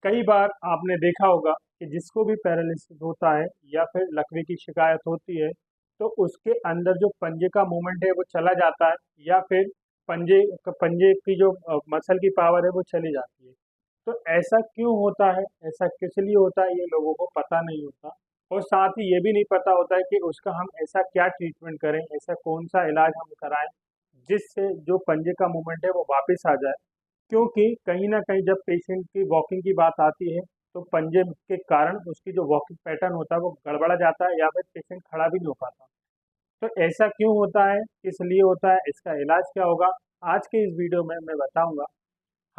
कई बार आपने देखा होगा कि जिसको भी पैरालिसिस होता है या फिर लकवे की शिकायत होती है तो उसके अंदर जो पंजे का मूवमेंट है वो चला जाता है या फिर पंजे की जो मसल की पावर है वो चली जाती है। तो ऐसा क्यों होता है, ऐसा किस लिए होता है, ये लोगों को पता नहीं होता। और साथ ही ये भी नहीं पता होता है कि उसका हम ऐसा क्या ट्रीटमेंट करें, ऐसा कौन सा इलाज हम कराएं जिससे जो पंजे का मूवमेंट है वो वापस आ जाए। क्योंकि कहीं न कहीं जब पेशेंट की वॉकिंग की बात आती है, तो पंजे के कारण उसकी जो वॉकिंग पैटर्न होता है वो गड़बड़ा जाता है या फिर पेशेंट खड़ा भी नहीं हो पाता। तो ऐसा क्यों होता है, किस लिए होता है, इसका इलाज क्या होगा, आज के इस वीडियो में मैं बताऊँगा।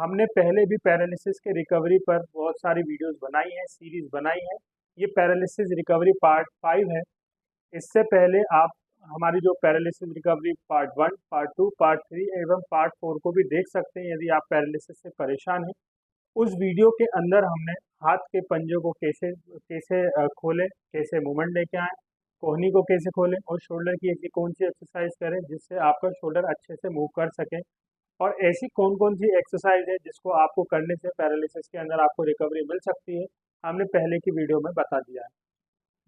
हमने पहले भी पैरालिसिस के रिकवरी पर बहुत सारी वीडियोज़ बनाई हैं, सीरीज़ बनाई है। ये पैरालिसिस रिकवरी पार्ट 5 है। इससे पहले आप हमारी जो paralysis recovery part 1, part 2, part 3 एवं पार्ट 4 को भी देख सकते हैं यदि आप पैरालिसिस से परेशान हैं। उस वीडियो के अंदर हमने हाथ के पंजों को कैसे कैसे खोलें, कैसे मूवमेंट लेके आएँ, कोहनी को कैसे खोलें और शोल्डर की ऐसी कौन-सी एक्सरसाइज करें जिससे आपका शोल्डर अच्छे से मूव कर सके। और ऐसी कौन-कौन सी एक्सरसाइज है जिसको आपको करने से पैरालिसिस के अंदर आपको रिकवरी मिल सकती है, हमने पहले की वीडियो में बता दिया है।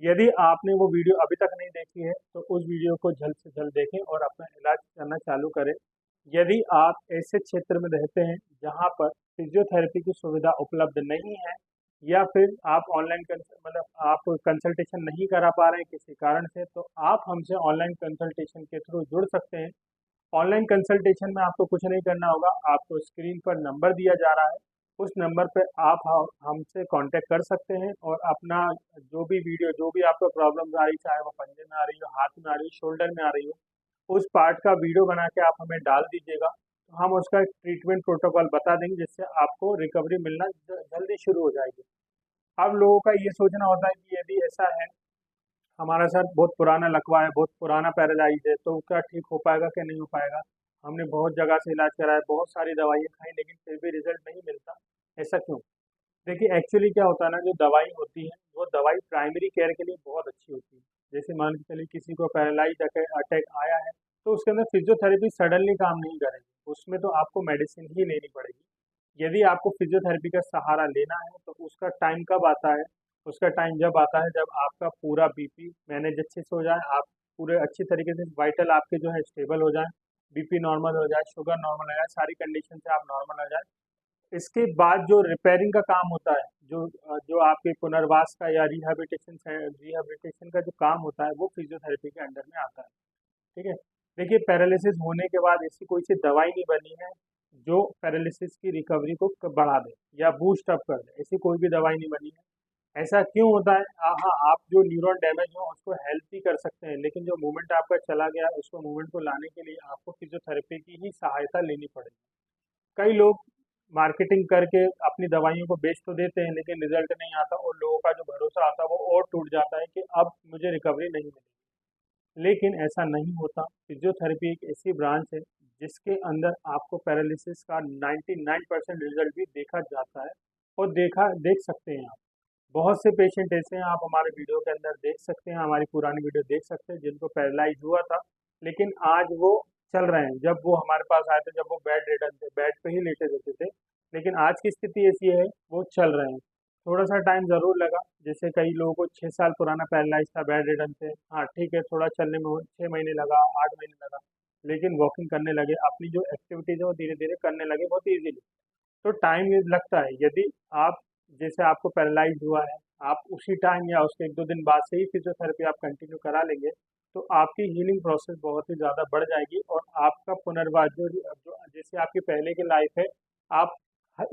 यदि आपने वो वीडियो अभी तक नहीं देखी है तो उस वीडियो को जल्द से जल्द देखें और अपना इलाज करना चालू करें। यदि आप ऐसे क्षेत्र में रहते हैं जहाँ पर फिजियोथेरेपी की सुविधा उपलब्ध नहीं है या फिर आप ऑनलाइन मतलब आप कंसल्टेशन नहीं करा पा रहे हैं किसी कारण से, तो आप हमसे ऑनलाइन कंसल्टेशन के थ्रू जुड़ सकते हैं। ऑनलाइन कंसल्टेशन में आपको कुछ नहीं करना होगा, आपको स्क्रीन पर नंबर दिया जा रहा है, उस नंबर पे आप हमसे कांटेक्ट कर सकते हैं और अपना जो भी वीडियो, जो भी आपको प्रॉब्लम आ रही, चाहे वो पंजे में आ रही हो, हाथ में आ रही हो, शोल्डर में आ रही हो, उस पार्ट का वीडियो बना के आप हमें डाल दीजिएगा, तो हम उसका ट्रीटमेंट प्रोटोकॉल बता देंगे जिससे आपको रिकवरी मिलना जल्दी शुरू हो जाएगी। अब लोगों का ये सोचना होता है कि यदि ऐसा है, हमारा सर बहुत पुराना लकवा है, बहुत पुराना पैरालाइज है, तो क्या ठीक हो पाएगा कि नहीं हो पाएगा। हमने बहुत जगह से इलाज कराया, बहुत सारी दवाइयाँ खाई लेकिन फिर भी रिजल्ट नहीं मिलता, ऐसा क्यों? देखिए एक्चुअली क्या होता है ना, जो दवाई होती है वो दवाई प्राइमरी केयर के लिए बहुत अच्छी होती है। जैसे मान के चलिए किसी को पैरालाइज अटैक आया है तो उसके अंदर फिजियोथेरेपी सडनली काम नहीं करेगी, उसमें तो आपको मेडिसिन ही लेनी पड़ेगी। यदि आपको फिजियोथेरेपी का सहारा लेना है तो उसका टाइम कब आता है, उसका टाइम जब आता है जब आपका पूरा बीपी मैनेज अच्छे से हो जाए, आप पूरे अच्छी तरीके से वाइटल आपके जो है स्टेबल हो जाए, बीपी नॉर्मल हो जाए, शुगर नॉर्मल हो जाए, सारी कंडीशन से आप नॉर्मल हो जाए। इसके बाद जो रिपेयरिंग का काम होता है, जो आपके पुनर्वास का या रिहैबिलिटेशन का जो काम होता है वो फिजियोथेरेपी के अंडर में आता है। ठीक है। देखिए पैरालिसिस होने के बाद ऐसी कोई सी दवाई नहीं बनी है जो पैरालिसिस की रिकवरी को बढ़ा दे या बूस्ट अप कर दे, ऐसी कोई भी दवाई नहीं बनी है। ऐसा क्यों होता है? हाँ, आप जो न्यूरॉन डैमेज हो उसको हेल्प भी कर सकते हैं, लेकिन जो मूवमेंट आपका चला गया है उसको मूवमेंट को लाने के लिए आपको फिजियोथेरेपी की ही सहायता लेनी पड़ेगी। कई लोग मार्केटिंग करके अपनी दवाइयों को बेच तो देते हैं लेकिन रिजल्ट नहीं आता और लोगों का जो भरोसा आता है वो और टूट जाता है कि अब मुझे रिकवरी नहीं मिलेगी। लेकिन ऐसा नहीं होता। फिजियोथेरेपी एक ऐसी ब्रांच है जिसके अंदर आपको पैरालिसिस का 99% रिजल्ट भी देखा जाता है और देख सकते हैं आप। बहुत से पेशेंट ऐसे हैं, आप हमारे वीडियो के अंदर देख सकते हैं, हमारी पुरानी वीडियो देख सकते हैं जिनको पैरालाइज हुआ था लेकिन आज वो चल रहे हैं। जब वो हमारे पास आए थे, जब वो बेड रिडन थे, बेड पे ही लेटे रहते थे, लेकिन आज की स्थिति ऐसी है वो चल रहे हैं। थोड़ा सा टाइम ज़रूर लगा, जैसे कई लोगों को 6 साल पुराना पैरालाइज था, बेड रिडन थे, हाँ ठीक है, थोड़ा चलने में 6 महीने लगा, 8 महीने लगा, लेकिन वॉकिंग करने लगे, अपनी जो एक्टिविटीज़ है वो धीरे धीरे करने लगे बहुत ईजीली। तो टाइम ये लगता है। यदि आप, जैसे आपको पैरालाइज हुआ है, आप उसी टाइम या उसके 1-2 दिन बाद से ही फिजियोथेरेपी आप कंटिन्यू करा लेंगे तो आपकी हीलिंग प्रोसेस बहुत ही ज़्यादा बढ़ जाएगी और आपका पुनर्वास जैसे आपकी पहले की लाइफ है, आप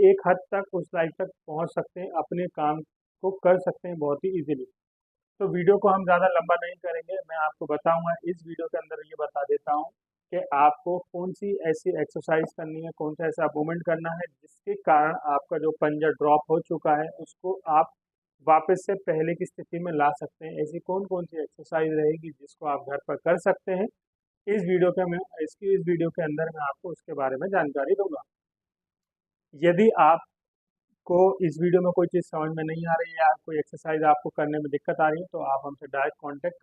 एक हद तक उस लाइफ तक पहुंच सकते हैं, अपने काम को कर सकते हैं बहुत ही इजीली। तो वीडियो को हम ज़्यादा लंबा नहीं करेंगे, मैं आपको बताऊंगा इस वीडियो के अंदर, ये बता देता हूँ कि आपको कौन सी ऐसी एक्सरसाइज करनी है, कौन सा ऐसा मूवमेंट करना है जिसके कारण आपका जो पंजा ड्रॉप हो चुका है उसको आप वापस से पहले की स्थिति में ला सकते हैं। ऐसी कौन कौन सी एक्सरसाइज रहेगी जिसको आप घर पर कर सकते हैं, इस वीडियो के अंदर मैं आपको उसके बारे में जानकारी दूंगा। यदि आपको इस वीडियो में कोई चीज़ समझ में नहीं आ रही है या कोई एक्सरसाइज आपको करने में दिक्कत आ रही है तो आप हमसे डायरेक्ट कांटेक्ट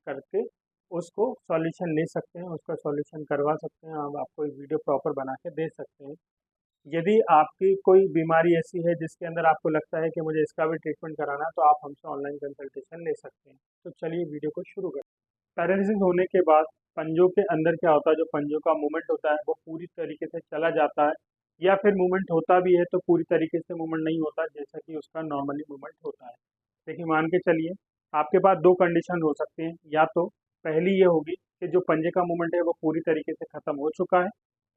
करके उसको सॉल्यूशन ले सकते हैं, उसका सॉल्यूशन करवा सकते हैं, हम आपको एक वीडियो प्रॉपर बना के दे सकते हैं। यदि आपकी कोई बीमारी ऐसी है जिसके अंदर आपको लगता है कि मुझे इसका भी ट्रीटमेंट कराना है, तो आप हमसे ऑनलाइन कंसल्टेशन ले सकते हैं। तो चलिए वीडियो को शुरू करें। पैरालिसिस होने के बाद पंजों के अंदर क्या होता है, जो पंजों का मूवमेंट होता है वो पूरी तरीके से चला जाता है, या फिर मूवमेंट होता भी है तो पूरी तरीके से मूवमेंट नहीं होता जैसा कि उसका नॉर्मली मूवमेंट होता है। देखिए, मान के चलिए आपके पास दो कंडीशन हो सकती हैं। या तो पहली ये होगी कि जो पंजे का मूवमेंट है वो पूरी तरीके से खत्म हो चुका है,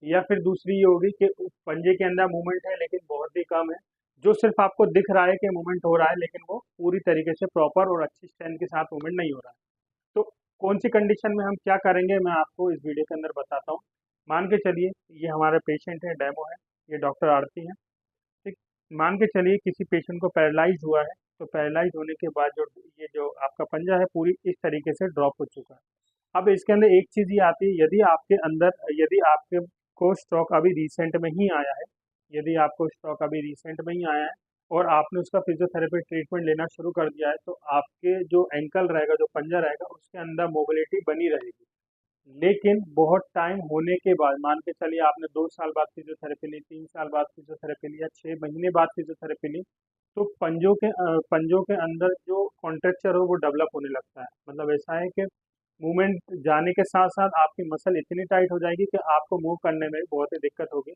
या फिर दूसरी ये होगी कि उस पंजे के अंदर मूवमेंट है लेकिन बहुत ही कम है, जो सिर्फ आपको दिख रहा है कि मूवमेंट हो रहा है लेकिन वो पूरी तरीके से प्रॉपर और अच्छी स्ट्रेंथ के साथ मूवमेंट नहीं हो रहा है। तो कौन सी कंडीशन में हम क्या करेंगे, मैं आपको इस वीडियो के अंदर बताता हूँ। मान के चलिए ये हमारे पेशेंट है, डेमो है, ये डॉक्टर आरती है। ठीक। मान के चलिए किसी पेशेंट को पैरालाइज हुआ है, तो पैरालाइज होने के बाद जो ये जो आपका पंजा है पूरी इस तरीके से ड्रॉप हो चुका है। अब इसके अंदर एक चीज़ ये आती है, यदि आपके को स्ट्रोक अभी रिसेंट में ही आया है, यदि आपको स्ट्रोक अभी रिसेंट में ही आया है और आपने उसका फिजियोथेरेपी ट्रीटमेंट लेना शुरू कर दिया है, तो आपके जो एंकल रहेगा, जो पंजा रहेगा, उसके अंदर मोबिलिटी बनी रहेगी। लेकिन बहुत टाइम होने के बाद, मान के चलिए आपने 2 साल बाद फिजियोथेरेपी ली, 3 साल बाद फिजियोथेरेपी ली, या 6 महीने बाद फिजियोथेरेपी ली, तो पंजों के अंदर जो कॉन्ट्रेक्चर हो वो डेवलप होने लगता है। मतलब ऐसा है कि मूवमेंट जाने के साथ साथ आपकी मसल इतनी टाइट हो जाएगी कि आपको मूव करने में बहुत ही दिक्कत होगी।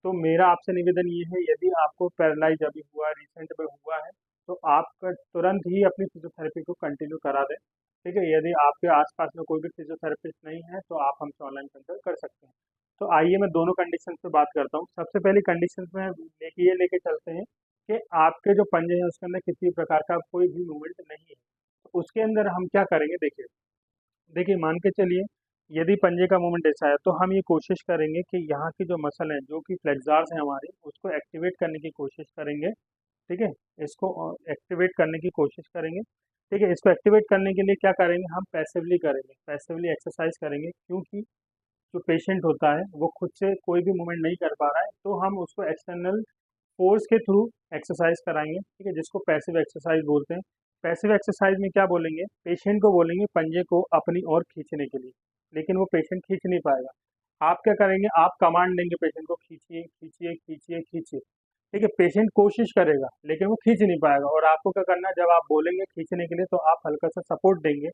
तो मेरा आपसे निवेदन ये है, यदि आपको पैरालाइज अभी हुआ है, रिसेंट में हुआ है, तो आप तुरंत ही अपनी फिजियोथेरेपी को कंटिन्यू करा दें। ठीक है। यदि आपके आसपास में कोई भी फिजियोथेरेपिस्ट नहीं है तो आप हमसे ऑनलाइन कंसल्ट कर सकते हैं। तो आइए मैं दोनों कंडीशन पे बात करता हूँ। सबसे पहली कंडीशन में ये लेके चलते हैं कि आपके जो पंजे हैं उसके अंदर किसी प्रकार का कोई भी मूवमेंट नहीं है। तो उसके अंदर हम क्या करेंगे, देखिए देखिए मान के चलिए यदि पंजे का मूवमेंट ऐसा है, तो हम ये कोशिश करेंगे कि यहाँ की जो मसल है, जो कि फ्लेक्सार्स है हमारे, उसको एक्टिवेट करने की कोशिश करेंगे। ठीक है। इसको एक्टिवेट करने की कोशिश करेंगे। ठीक है। इसको एक्टिवेट करने के लिए क्या करेंगे, हम पैसिवली करेंगे, पैसिवली एक्सरसाइज करेंगे, क्योंकि जो पेशेंट होता है वो खुद से कोई भी मूवमेंट नहीं कर पा रहा है, तो हम उसको एक्सटर्नल फोर्स के थ्रू एक्सरसाइज कराएंगे। ठीक है, जिसको पैसिव एक्सरसाइज बोलते हैं। पैसिव एक्सरसाइज में क्या बोलेंगे, पेशेंट को बोलेंगे पंजे को अपनी ओर खींचने के लिए, लेकिन वो पेशेंट खींच नहीं पाएगा। आप क्या करेंगे, आप कमांड देंगे पेशेंट को, खींचिए खींचिए खींचिए खींचिए। ठीक है, पेशेंट कोशिश करेगा लेकिन वो खींच नहीं पाएगा, और आपको क्या करना है, जब आप बोलेंगे खींचने के लिए तो आप हल्का सा सपोर्ट देंगे,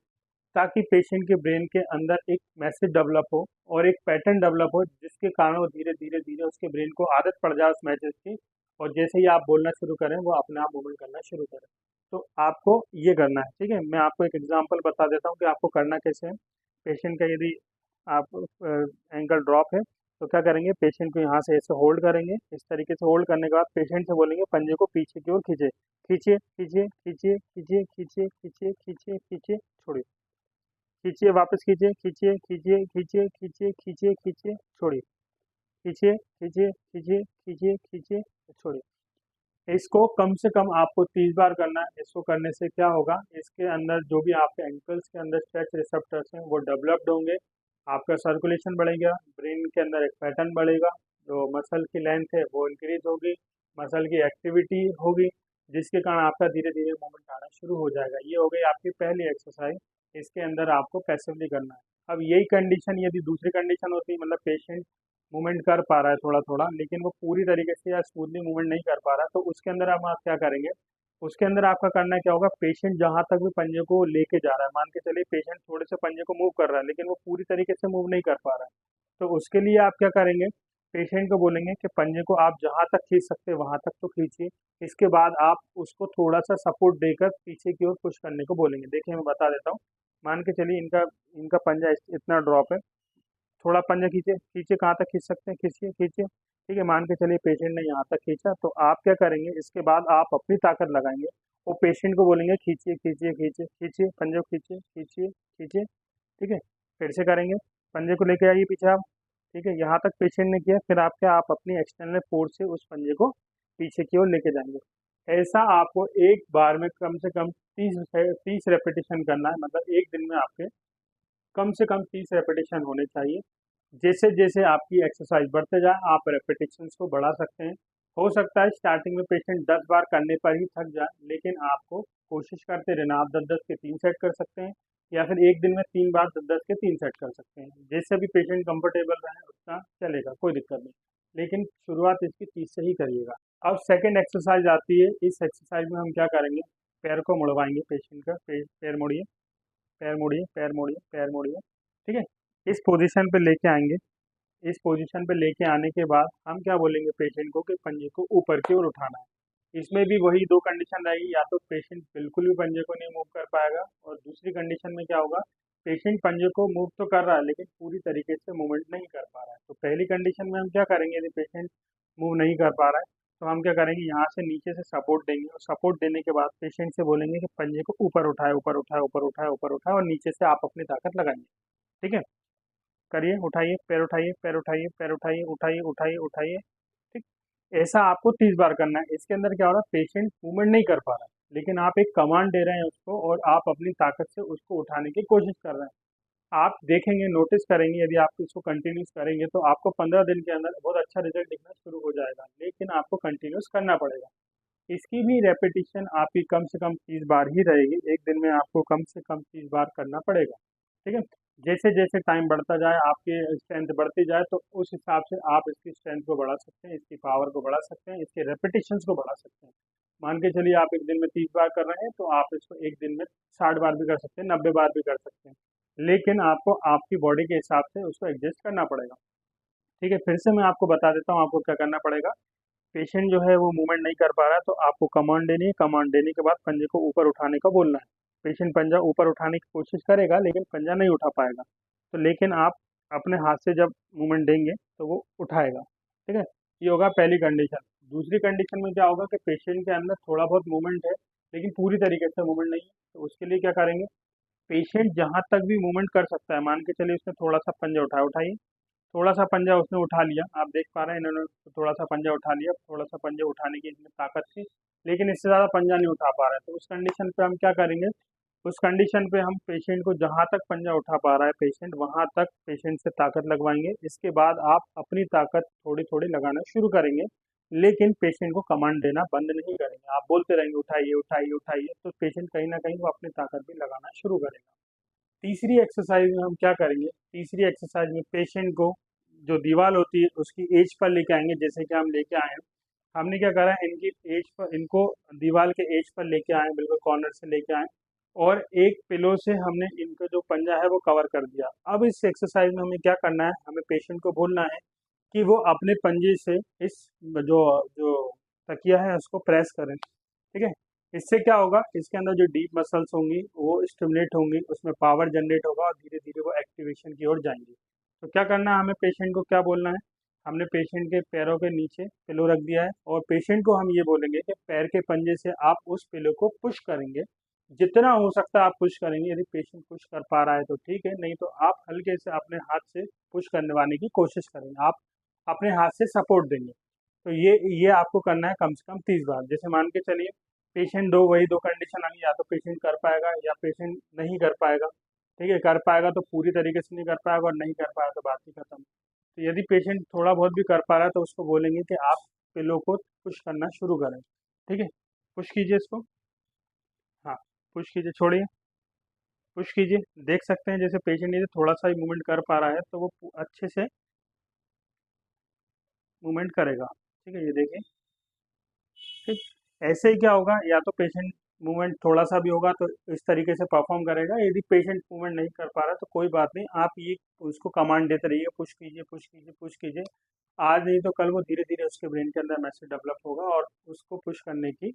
ताकि पेशेंट के ब्रेन के अंदर एक मैसेज डेवलप हो और एक पैटर्न डेवलप हो, जिसके कारण वो धीरे धीरे धीरे उसके ब्रेन को आदत पड़ जाए उस मैसेज की, और जैसे ही आप बोलना शुरू करें वो अपने आप मूवमेंट करना शुरू करें। तो आपको ये करना है। ठीक है, मैं आपको एक एग्जांपल बता देता हूँ कि आपको करना कैसे है। पेशेंट का यदि आप एंकल ड्रॉप है, तो क्या करेंगे, पेशेंट को यहाँ से ऐसे होल्ड करेंगे, इस तरीके से होल्ड करने के बाद पेशेंट से बोलेंगे पंजे को पीछे की ओर खींचे, खींचिए खींचिए खींचिए खींचिए खींचिए खींचिए खींचिए खींचिए, छोड़िए, खींचिए, वापस खींचिए खींचिए खींचिए खींचिए खींचिए खींचिए खींचिए, छोड़िए, खींचिए खींचिए खींचिए खींचिए खींचिए, छोड़िए। इसको कम से कम आपको 30 बार करना है। इसको करने से क्या होगा, इसके अंदर जो भी आपके एंकल्स के अंदर स्ट्रेच रिसेप्टर्स हैं वो डेवलप्ड होंगे, आपका सर्कुलेशन बढ़ेगा, ब्रेन के अंदर एक पैटर्न बढ़ेगा, जो मसल की लेंथ है वो इंक्रीज होगी, मसल की एक्टिविटी होगी, जिसके कारण आपका धीरे धीरे मूवमेंट आना शुरू हो जाएगा। ये हो गई आपकी पहली एक्सरसाइज। इसके अंदर आपको पैसिवली करना है। अब यही कंडीशन यदि दूसरी कंडीशन होती, मतलब पेशेंट मूवमेंट कर पा रहा है थोड़ा थोड़ा, लेकिन वो पूरी तरीके से या स्मूथली मूवमेंट नहीं कर पा रहा, तो उसके अंदर हम आप क्या करेंगे, उसके अंदर आपका करना क्या होगा, पेशेंट जहां तक भी पंजे को लेके जा रहा है, मान के चलिए पेशेंट थोड़े से पंजे को मूव कर रहा है लेकिन वो पूरी तरीके से मूव नहीं कर पा रहा है, तो उसके लिए आप क्या करेंगे, पेशेंट को बोलेंगे कि पंजे को आप जहां तक खींच सकते हैं वहां तक तो खींचिए। इसके बाद आप उसको थोड़ा सा सपोर्ट देकर पीछे की ओर पुश करने को बोलेंगे। देखिए मैं बता देता हूँ। मान के चलिए इनका इनका पंजा इतना ड्रॉप है, थोड़ा पंजा खींचे, खींचे कहाँ तक खींच सकते हैं, खींचिए खींचिए। ठीक है, मान के चलिए पेशेंट ने यहाँ तक खींचा, तो आप क्या करेंगे, इसके बाद आप अपनी ताकत लगाएंगे, वो पेशेंट को बोलेंगे खींचिए खींचिए खींचिए खींचिए, पंजे को खींचिए खींचिए खींचिए। ठीक है, फिर से करेंगे, पंजे को लेके आइए पीछे आप। ठीक है, यहाँ तक पेशेंट ने किया, फिर आप अपनी एक्सटर्नल फोर्स से उस पंजे को पीछे की ओर लेके जाएंगे। ऐसा आपको एक बार में कम से कम 30 रेपिटेशन करना है, मतलब एक दिन में आपके कम से कम 30 रेपिटेशन होने चाहिए। जैसे जैसे आपकी एक्सरसाइज बढ़ते जाए आप रेपिटेशंस को बढ़ा सकते हैं। हो सकता है स्टार्टिंग में पेशेंट 10 बार करने पर ही थक जाए, लेकिन आपको कोशिश करते रहना। आप 10-10 के 3 सेट कर सकते हैं, या फिर एक दिन में 3 बार 10-10 के 3 सेट कर सकते हैं। जैसे भी पेशेंट कंफर्टेबल रहे उतना चलेगा, कोई दिक्कत नहीं। लेकिन शुरुआत इसकी 30 से ही करिएगा। अब सेकंड एक्सरसाइज आती है। इस एक्सरसाइज में हम क्या करेंगे, पैर को मुड़वाएंगे पेशेंट का। पैर मोड़िए, पैर मोड़िए, पैर मोड़िए, पैर मोड़िए। ठीक है, इस पोजीशन पे लेके आएंगे। इस पोजीशन पे लेके आने के बाद हम क्या बोलेंगे पेशेंट को कि पंजे को ऊपर की ओर उठाना है। इसमें भी वही दो कंडीशन रहेगी, या तो पेशेंट बिल्कुल भी पंजे को नहीं मूव कर पाएगा, और दूसरी कंडीशन में क्या होगा, पेशेंट पंजे को मूव तो कर रहा है लेकिन पूरी तरीके से मूवमेंट नहीं कर पा रहा है। तो पहली कंडीशन में हम क्या करेंगे, यदि पेशेंट मूव नहीं कर पा रहा है तो हम क्या करेंगे, यहाँ से नीचे से सपोर्ट देंगे, और सपोर्ट देने के बाद पेशेंट से बोलेंगे कि पंजे को ऊपर उठाए, ऊपर उठाए, ऊपर उठाए, ऊपर उठाए, और नीचे से आप अपनी ताकत लगाएंगे। ठीक है, करिए, उठाइए, पैर उठाइए, पैर उठाइए, पैर उठाइए, उठाइए, उठाइए, उठाइए। ठीक, ऐसा आपको 30 बार करना है। इसके अंदर क्या हो रहा है, पेशेंट मूवमेंट नहीं कर पा रहा है लेकिन आप एक कमांड दे रहे हैं उसको, और आप अपनी ताकत से उसको उठाने की कोशिश कर रहे हैं। आप देखेंगे, नोटिस करेंगे, यदि आप इसको कंटिन्यूस करेंगे तो आपको 15 दिन के अंदर बहुत अच्छा रिजल्ट दिखना शुरू हो जाएगा, लेकिन आपको कंटिन्यूस करना पड़ेगा। इसकी भी रेपिटेशन आपकी कम से कम 30 बार ही रहेगी। एक दिन में आपको कम से कम 30 बार करना पड़ेगा। ठीक है, जैसे जैसे टाइम बढ़ता जाए, आपकी स्ट्रेंथ बढ़ती जाए, तो उस हिसाब से आप इसकी स्ट्रेंथ को बढ़ा सकते हैं, इसकी पावर को बढ़ा सकते हैं, इसके रेपिटेशंस को बढ़ा सकते हैं। मान के चलिए आप एक दिन में 30 बार कर रहे हैं, तो आप इसको एक दिन में 60 बार भी कर सकते हैं, 90 बार भी कर सकते हैं, लेकिन आपको आपकी बॉडी के हिसाब से उसको एडजस्ट करना पड़ेगा। ठीक है, फिर से मैं आपको बता देता हूँ आपको क्या करना पड़ेगा। पेशेंट जो है वो मूवमेंट नहीं कर पा रहा है, तो आपको कमांड देनी है। कमांड देने के बाद पंजे को ऊपर उठाने का बोलना है। पेशेंट पंजा ऊपर उठाने की कोशिश करेगा लेकिन पंजा नहीं उठा पाएगा, तो लेकिन आप अपने हाथ से जब मूवमेंट देंगे तो वो उठाएगा। ठीक है, ये होगा पहली कंडीशन। दूसरी कंडीशन में क्या होगा कि पेशेंट के अंदर थोड़ा बहुत मूवमेंट है लेकिन पूरी तरीके से मूवमेंट नहीं है, तो उसके लिए क्या करेंगे, पेशेंट जहाँ तक भी मूवमेंट कर सकता है, मान के चलिए उसने थोड़ा सा पंजा उठाया, उठाइए, थोड़ा सा पंजा उसने उठा लिया, आप देख पा रहे हैं इन्होंने थोड़ा सा पंजा उठा लिया, थोड़ा सा पंजा उठाने की इसमें ताकत थी, लेकिन इससे ज़्यादा पंजा नहीं उठा पा रहा है। तो उस कंडीशन पे हम क्या करेंगे, उस कंडीशन पे हम पेशेंट को जहाँ तक पंजा उठा पा रहा है पेशेंट, वहाँ तक पेशेंट से ताकत लगवाएंगे। इसके बाद आप अपनी ताकत थोड़ी थोड़ी लगाना शुरू करेंगे, लेकिन पेशेंट को कमांड देना बंद नहीं करेंगे। आप बोलते रहेंगे उठाइए, उठाइए, उठाइए, तो पेशेंट कहीं ना कहीं वो अपनी ताकत भी लगाना शुरू करेगा। तीसरी एक्सरसाइज में हम क्या करेंगे, तीसरी एक्सरसाइज में पेशेंट को जो दीवार होती है उसकी एज पर लेके आएंगे, जैसे कि हम लेके आए हैं। हमने क्या करा है, इनकी एज पर, इनको दीवार के एज पर लेके आए, बिल्कुल कॉर्नर से लेके आए, और एक पिलो से हमने इनका जो पंजा है वो कवर कर दिया। अब इस एक्सरसाइज में हमें क्या करना है, हमें पेशेंट को बोलना है कि वो अपने पंजे से इस जो जो तकिया है उसको प्रेस करें। ठीक है, इससे क्या होगा, इसके अंदर जो डीप मसल्स होंगी वो स्टिमुलेट होंगी, उसमें पावर जनरेट होगा और धीरे धीरे वो एक्टिवेशन की ओर जाएंगे। तो क्या करना है, हमें पेशेंट को क्या बोलना है, हमने पेशेंट के पैरों के नीचे पिलो रख दिया है, और पेशेंट को हम ये बोलेंगे कि पैर के पंजे से आप उस पिलो को पुश करेंगे, जितना हो सकता है आप पुश करेंगे। यदि पेशेंट पुश कर पा रहा है तो ठीक है, नहीं तो आप हल्के से अपने हाथ से पुश करवाने की कोशिश करेंगे, आप अपने हाथ से सपोर्ट देंगे। तो ये आपको करना है कम से कम 30 बार। जैसे मान के चलिए पेशेंट दो, वही दो कंडीशन आ गई, या तो पेशेंट कर पाएगा या पेशेंट नहीं कर पाएगा। ठीक है, कर पाएगा तो पूरी तरीके से नहीं कर पाएगा, और नहीं कर पाएगा तो बात ही खत्म। तो यदि पेशेंट थोड़ा बहुत भी कर पा रहा है तो उसको बोलेंगे कि आप पिलो को पुश करना शुरू करें। ठीक है, पुश कीजिए इसको, हाँ, पुश कीजिए, छोड़िए, पुश कीजिए। देख सकते हैं जैसे पेशेंट यदि थोड़ा सा ही मूवमेंट कर पा रहा है तो वो अच्छे से मूवमेंट करेगा। ठीक है, ये देखिए। ठीक, ऐसे ही क्या होगा, या तो पेशेंट मूवमेंट थोड़ा सा भी होगा तो इस तरीके से परफॉर्म करेगा। यदि पेशेंट मूवमेंट नहीं कर पा रहा तो कोई बात नहीं, आप ये उसको कमांड देते रहिए, पुश कीजिए, पुश कीजिए, पुश कीजिए। आज नहीं तो कल वो धीरे धीरे उसके ब्रेन के अंदर मैसेज डेवलप होगा और उसको पुश करने की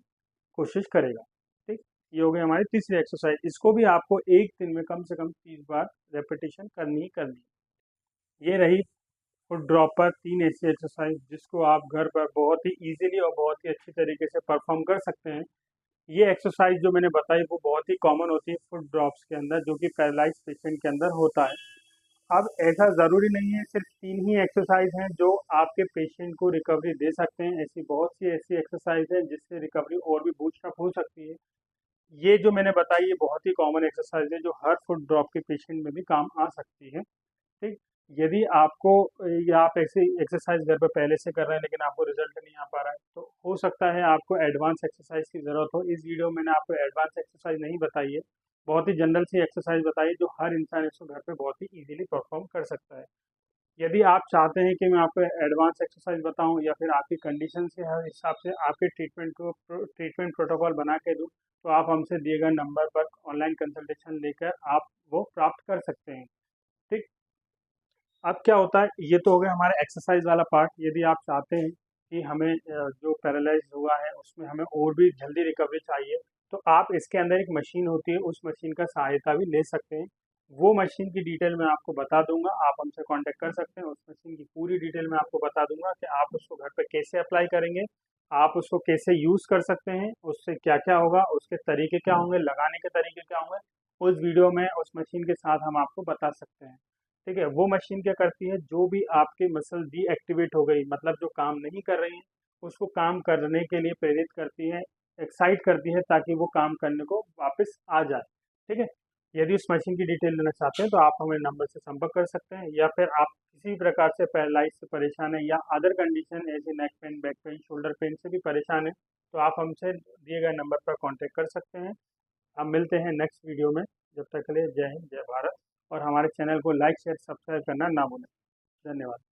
कोशिश करेगा। ठीक, ये हो गई हमारी तीसरी एक्सरसाइज। इसको भी आपको एक दिन में कम से कम 30 बार रेपिटेशन करनी ही करनी है। ये रही फुट ड्रॉपर, 3 ऐसी एक्सरसाइज जिसको आप घर पर बहुत ही इजीली और बहुत ही अच्छी तरीके से परफॉर्म कर सकते हैं। ये एक्सरसाइज जो मैंने बताई वो बहुत ही कॉमन होती है फुट ड्रॉप्स के अंदर, जो कि पैरालाइज पेशेंट के अंदर होता है। अब ऐसा ज़रूरी नहीं है सिर्फ 3 ही एक्सरसाइज हैं जो आपके पेशेंट को रिकवरी दे सकते हैं। ऐसी बहुत सी ऐसी एक्सरसाइज है जिससे रिकवरी और भी बूस्ट अप हो सकती है। ये जो मैंने बताई ये बहुत ही कॉमन एक्सरसाइज है जो हर फुट ड्रॉप के पेशेंट में भी काम आ सकती है। ठीक, यदि आपको या आप ऐसे एक्सरसाइज घर पे पहले से कर रहे हैं लेकिन आपको रिजल्ट नहीं आ पा रहा है, तो हो सकता है आपको एडवांस एक्सरसाइज की ज़रूरत हो। इस वीडियो में मैंने आपको एडवांस एक्सरसाइज नहीं बताई है, बहुत ही जनरल सी एक्सरसाइज बताई है जो हर इंसान इसको घर पे बहुत ही इजीली परफॉर्म कर सकता है। यदि आप चाहते हैं कि मैं आपको एडवांस एक्सरसाइज बताऊं या फिर आपकी कंडीशन से हर हिसाब से आपके ट्रीटमेंट प्रोटोकॉल बना के दूं, तो आप हमसे दिए गए नंबर पर ऑनलाइन कंसल्टेशन लेकर आप वो प्राप्त कर सकते हैं। ठीक। अब क्या होता है, ये तो हो गया हमारा एक्सरसाइज वाला पार्ट। यदि आप चाहते हैं कि हमें जो पैरालाइज हुआ है उसमें हमें और भी जल्दी रिकवरी चाहिए, तो आप इसके अंदर एक मशीन होती है, उस मशीन का सहायता भी ले सकते हैं। वो मशीन की डिटेल मैं आपको बता दूंगा, आप हमसे कांटेक्ट कर सकते हैं। उस मशीन की पूरी डिटेल मैं आपको बता दूंगा कि आप उसको घर पे कैसे अप्लाई करेंगे, आप उसको कैसे यूज़ कर सकते हैं, उससे क्या क्या होगा, उसके तरीके क्या होंगे, लगाने के तरीके क्या होंगे, उस वीडियो में उस मशीन के साथ हम आपको बता सकते हैं। ठीक है। वो मशीन क्या करती है, जो भी आपके मसल डीएक्टिवेट हो गई, मतलब जो काम नहीं कर रही है, उसको काम करने के लिए प्रेरित करती है, एक्साइट करती है, ताकि वो काम करने को वापस आ जाए। ठीक है। यदि उस मशीन की डिटेल लेना चाहते हैं तो आप हमें नंबर से संपर्क कर सकते हैं, या फिर आप किसी प्रकार से पैरालाइज से परेशान है या अदर कंडीशन ऐसे neck pain, back pain, shoulder pain से भी परेशान है, तो आप हमसे दिए गए नंबर पर कांटेक्ट कर सकते हैं। हम मिलते हैं नेक्स्ट वीडियो में। जब तक के लिए जय हिंद, जय भारत। और हमारे चैनल को लाइक शेयर सब्सक्राइब करना ना भूलें। धन्यवाद।